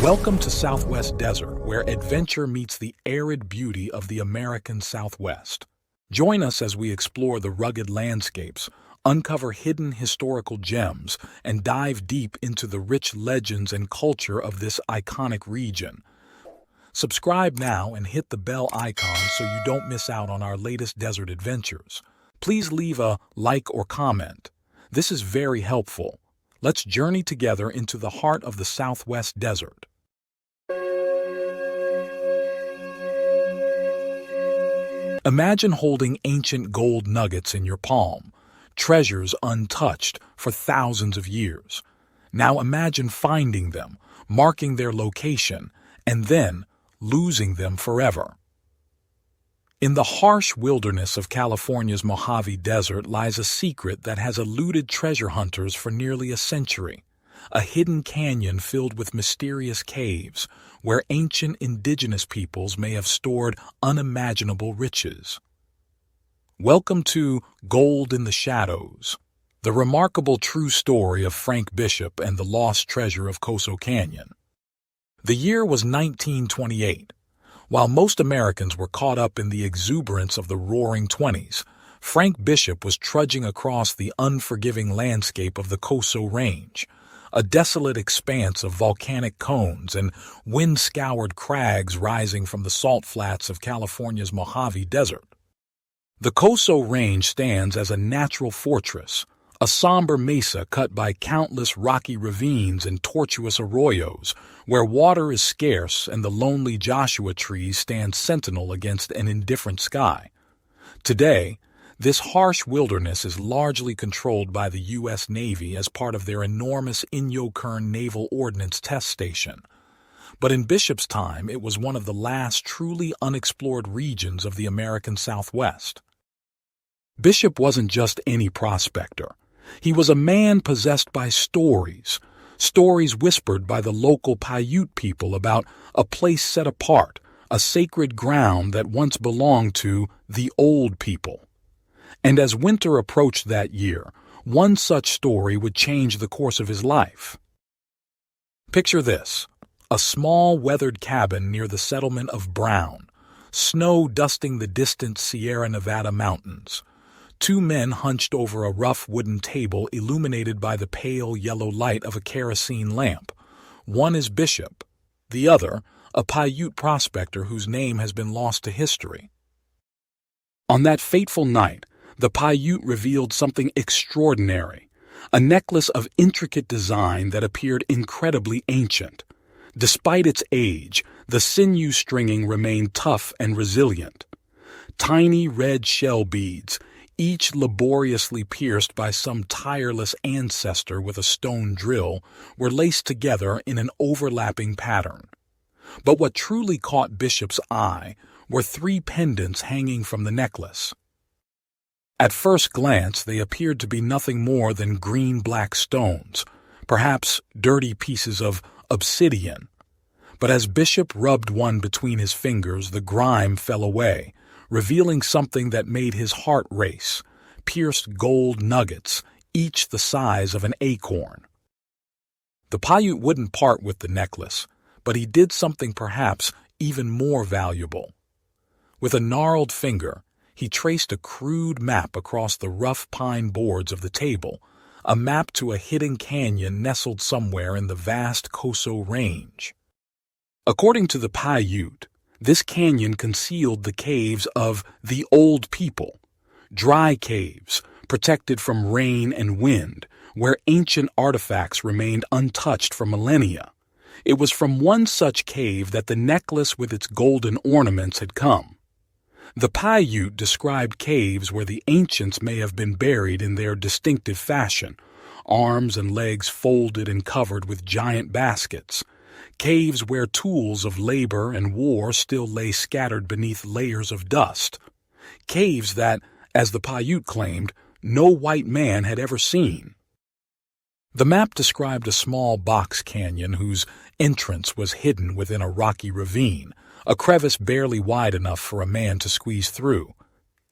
Welcome to Southwest Desert, where adventure meets the arid beauty of the American Southwest. Join us as we explore the rugged landscapes, uncover hidden historical gems, and dive deep into the rich legends and culture of this iconic region. Subscribe now and hit the bell icon so you don't miss out on our latest desert adventures. Please leave a like or comment. This is very helpful. Let's journey together into the heart of the Southwest Desert. Imagine holding ancient gold nuggets in your palm, treasures untouched for thousands of years. Now imagine finding them, marking their location, and then losing them forever. In the harsh wilderness of California's Mojave Desert lies a secret that has eluded treasure hunters for nearly a century. A hidden canyon filled with mysterious caves, where ancient indigenous peoples may have stored unimaginable riches. Welcome to Gold in the Shadows, the remarkable true story of Frank Bishop and the lost treasure of Coso Canyon. The year was 1928. While most Americans were caught up in the exuberance of the Roaring Twenties, Frank Bishop was trudging across the unforgiving landscape of the Koso Range, a desolate expanse of volcanic cones and wind-scoured crags rising from the salt flats of California's Mojave Desert. The Koso Range stands as a natural fortress, a somber mesa cut by countless rocky ravines and tortuous arroyos, where water is scarce and the lonely Joshua trees stand sentinel against an indifferent sky. Today, this harsh wilderness is largely controlled by the U.S. Navy as part of their enormous Inyokern Naval Ordnance Test Station. But in Bishop's time, it was one of the last truly unexplored regions of the American Southwest. Bishop wasn't just any prospector. He was a man possessed by stories whispered by the local Paiute people about a place set apart, a sacred ground that once belonged to the old people. And as winter approached that year, one such story would change the course of his life. Picture this: a small weathered cabin near the settlement of Brown, snow dusting the distant Sierra Nevada mountains. Two men hunched over a rough wooden table illuminated by the pale yellow light of a kerosene lamp. One is Bishop, the other, a Paiute prospector whose name has been lost to history. On that fateful night, the Paiute revealed something extraordinary, a necklace of intricate design that appeared incredibly ancient. Despite its age, the sinew stringing remained tough and resilient. Tiny red shell beads, each laboriously pierced by some tireless ancestor with a stone drill, were laced together in an overlapping pattern. But what truly caught Bishop's eye were three pendants hanging from the necklace. At first glance, they appeared to be nothing more than green-black stones, perhaps dirty pieces of obsidian. But as Bishop rubbed one between his fingers, the grime fell away, revealing something that made his heart race: pierced gold nuggets, each the size of an acorn. The Paiute wouldn't part with the necklace, but he did something perhaps even more valuable. With a gnarled finger, he traced a crude map across the rough pine boards of the table, a map to a hidden canyon nestled somewhere in the vast Koso Range. According to the Paiute, this canyon concealed the caves of the old people, dry caves protected from rain and wind, where ancient artifacts remained untouched for millennia. It was from one such cave that the necklace with its golden ornaments had come. The Paiute described caves where the ancients may have been buried in their distinctive fashion, arms and legs folded and covered with giant baskets, caves where tools of labor and war still lay scattered beneath layers of dust, caves that, as the Paiute claimed, no white man had ever seen. The map described a small box canyon whose entrance was hidden within a rocky ravine, a crevice barely wide enough for a man to squeeze through.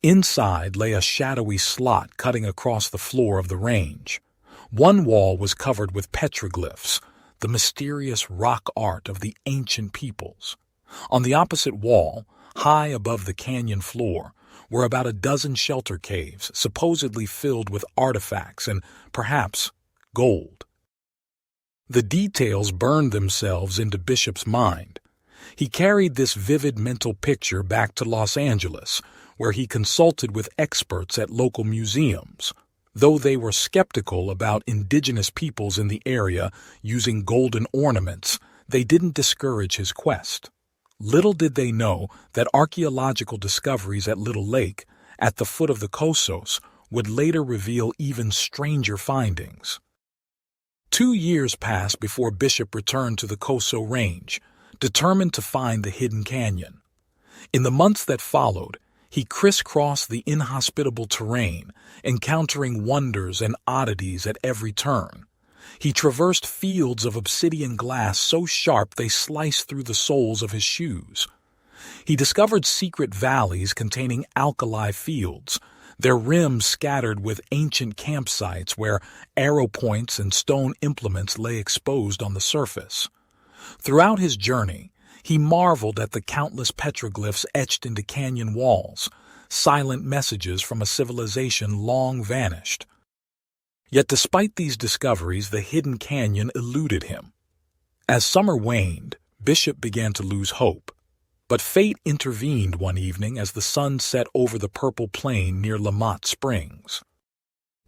Inside lay a shadowy slot cutting across the floor of the range. One wall was covered with petroglyphs, the mysterious rock art of the ancient peoples. On the opposite wall, high above the canyon floor, were about a dozen shelter caves supposedly filled with artifacts and, perhaps, gold. The details burned themselves into Bishop's mind. He carried this vivid mental picture back to Los Angeles, where he consulted with experts at local museums. Though they were skeptical about indigenous peoples in the area using golden ornaments, they didn't discourage his quest. Little did they know that archaeological discoveries at Little Lake, at the foot of the Cosos, would later reveal even stranger findings. 2 years passed before Bishop returned to the Koso Range, determined to find the hidden canyon. In the months that followed, he crisscrossed the inhospitable terrain, encountering wonders and oddities at every turn. He traversed fields of obsidian glass so sharp they sliced through the soles of his shoes. He discovered secret valleys containing alkali fields, their rims scattered with ancient campsites where arrow points and stone implements lay exposed on the surface. Throughout his journey, he marveled at the countless petroglyphs etched into canyon walls, silent messages from a civilization long vanished. Yet despite these discoveries, the hidden canyon eluded him. As summer waned, Bishop began to lose hope. But fate intervened one evening as the sun set over the purple plain near Lamont Springs.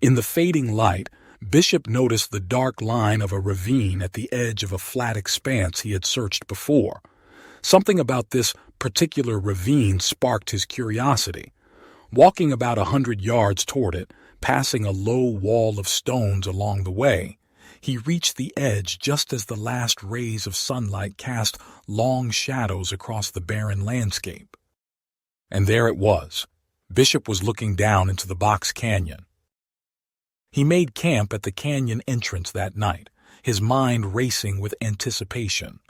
In the fading light, Bishop noticed the dark line of a ravine at the edge of a flat expanse he had searched before. Something about this particular ravine sparked his curiosity. Walking about 100 yards toward it, passing a low wall of stones along the way, he reached the edge just as the last rays of sunlight cast long shadows across the barren landscape. And there it was. Bishop was looking down into the Box Canyon. He made camp at the canyon entrance that night, his mind racing with anticipation.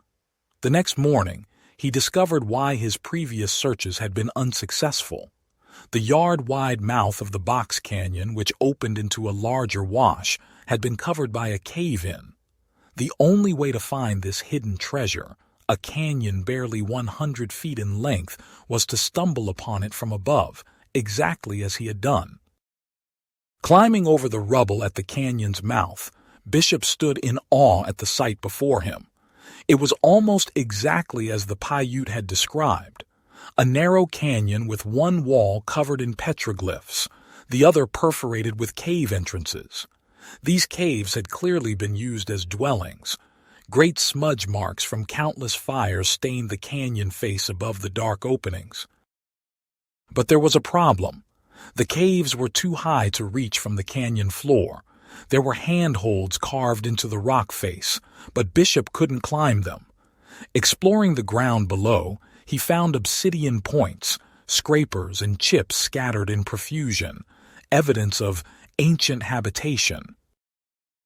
The next morning, he discovered why his previous searches had been unsuccessful. The yard-wide mouth of the Box Canyon, which opened into a larger wash, had been covered by a cave-in. The only way to find this hidden treasure, a canyon barely 100 feet in length, was to stumble upon it from above, exactly as he had done. Climbing over the rubble at the canyon's mouth, Bishop stood in awe at the sight before him. It was almost exactly as the Paiute had described. A narrow canyon with one wall covered in petroglyphs, the other perforated with cave entrances. These caves had clearly been used as dwellings. Great smudge marks from countless fires stained the canyon face above the dark openings. But there was a problem. The caves were too high to reach from the canyon floor. There were handholds carved into the rock face, but Bishop couldn't climb them. Exploring the ground below, he found obsidian points, scrapers, and chips scattered in profusion, evidence of ancient habitation.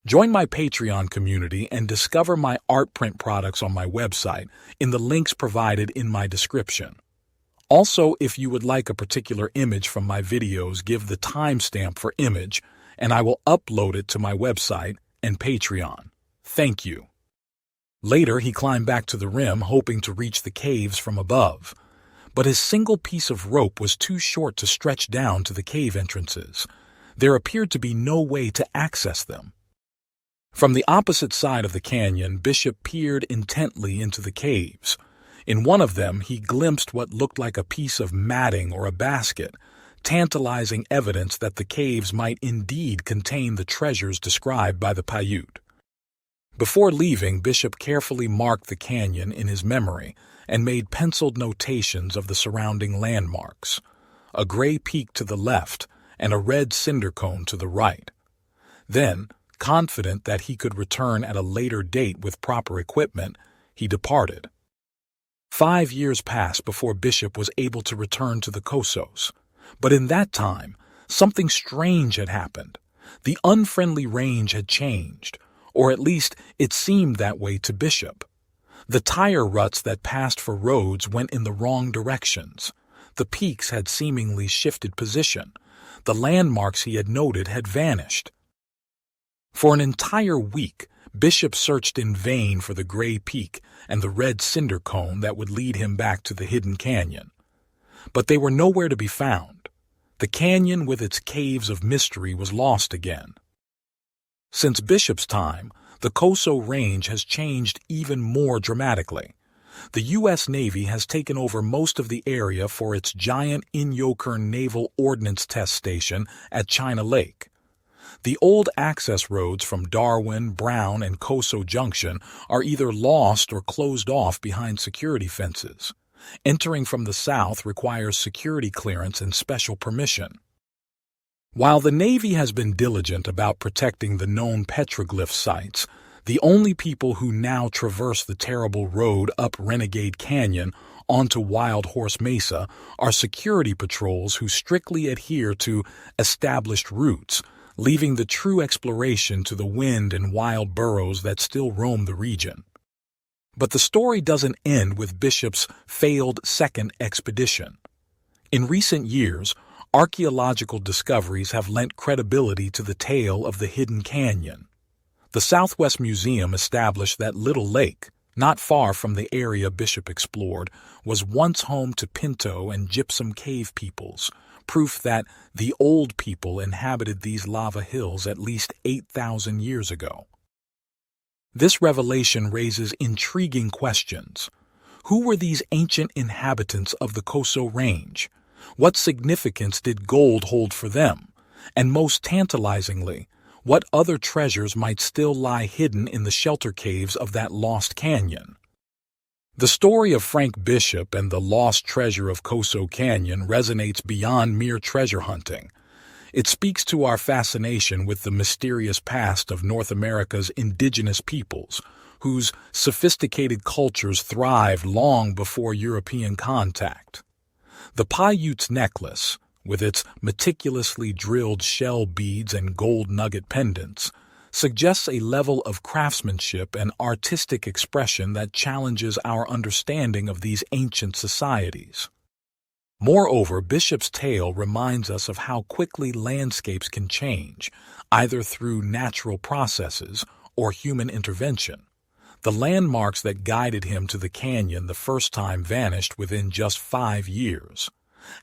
Join my Patreon community and discover my art print products on my website in the links provided in my description. Also, if you would like a particular image from my videos, give the timestamp for image, and I will upload it to my website and Patreon. Thank you. Later, he climbed back to the rim, hoping to reach the caves from above. But his single piece of rope was too short to stretch down to the cave entrances. There appeared to be no way to access them. From the opposite side of the canyon, Bishop peered intently into the caves. In one of them, he glimpsed what looked like a piece of matting or a basket, tantalizing evidence that the caves might indeed contain the treasures described by the Paiute. Before leaving, Bishop carefully marked the canyon in his memory and made penciled notations of the surrounding landmarks. A gray peak to the left and a red cinder cone to the right. Then, confident that he could return at a later date with proper equipment, he departed. 5 years passed before Bishop was able to return to the Kosos. But in that time, something strange had happened. The unfriendly range had changed, or at least it seemed that way to Bishop. The tire ruts that passed for roads went in the wrong directions. The peaks had seemingly shifted position. The landmarks he had noted had vanished. For an entire week, Bishop searched in vain for the gray peak and the red cinder cone that would lead him back to the hidden canyon. But they were nowhere to be found. The canyon with its caves of mystery was lost again. Since Bishop's time, the Koso Range has changed even more dramatically. The U.S. Navy has taken over most of the area for its giant Inyokern Naval Ordnance Test Station at China Lake. The old access roads from Darwin, Brown, and Koso Junction are either lost or closed off behind security fences. Entering from the south requires security clearance and special permission. While the Navy has been diligent about protecting the known petroglyph sites, the only people who now traverse the terrible road up Renegade Canyon onto Wild Horse Mesa are security patrols who strictly adhere to established routes, leaving the true exploration to the wind and wild burros that still roam the region. But the story doesn't end with Bishop's failed second expedition. In recent years, archaeological discoveries have lent credibility to the tale of the hidden canyon. The Southwest Museum established that Little Lake, not far from the area Bishop explored, was once home to Pinto and Gypsum Cave peoples, proof that the old people inhabited these lava hills at least 8,000 years ago. This revelation raises intriguing questions. Who were these ancient inhabitants of the Koso Range? What significance did gold hold for them? And most tantalizingly, what other treasures might still lie hidden in the shelter caves of that lost canyon? The story of Frank Bishop and the lost treasure of Coso Canyon resonates beyond mere treasure hunting. It speaks to our fascination with the mysterious past of North America's indigenous peoples, whose sophisticated cultures thrived long before European contact. The Paiute necklace, with its meticulously drilled shell beads and gold nugget pendants, suggests a level of craftsmanship and artistic expression that challenges our understanding of these ancient societies. Moreover, Bishop's tale reminds us of how quickly landscapes can change, either through natural processes or human intervention. The landmarks that guided him to the canyon the first time vanished within just 5 years.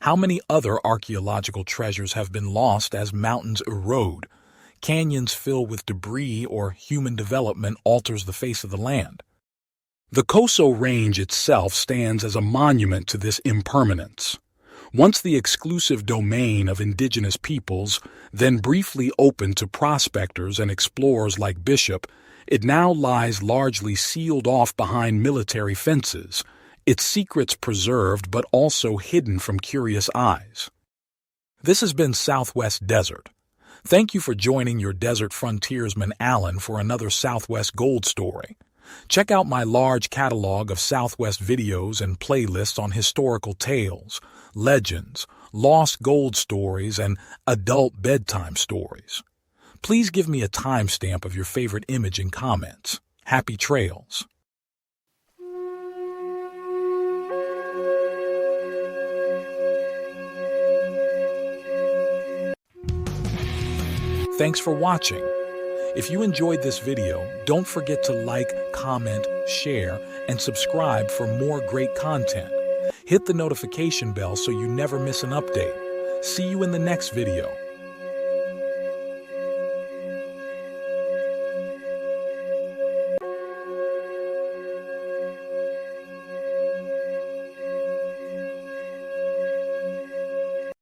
How many other archaeological treasures have been lost as mountains erode, canyons fill with debris, or human development alters the face of the land? The Koso Range itself stands as a monument to this impermanence. Once the exclusive domain of indigenous peoples, then briefly open to prospectors and explorers like Bishop, it now lies largely sealed off behind military fences, its secrets preserved but also hidden from curious eyes. This has been Southwest Desert. Thank you for joining your desert frontiersman Alan for another Southwest Gold story. Check out my large catalog of Southwest videos and playlists on historical tales, legends, lost gold stories, and adult bedtime stories. Please give me a timestamp of your favorite image in comments. Happy trails! Thanks for watching. If you enjoyed this video, don't forget to like, comment, share, and subscribe for more great content. Hit the notification bell so you never miss an update. See you in the next video.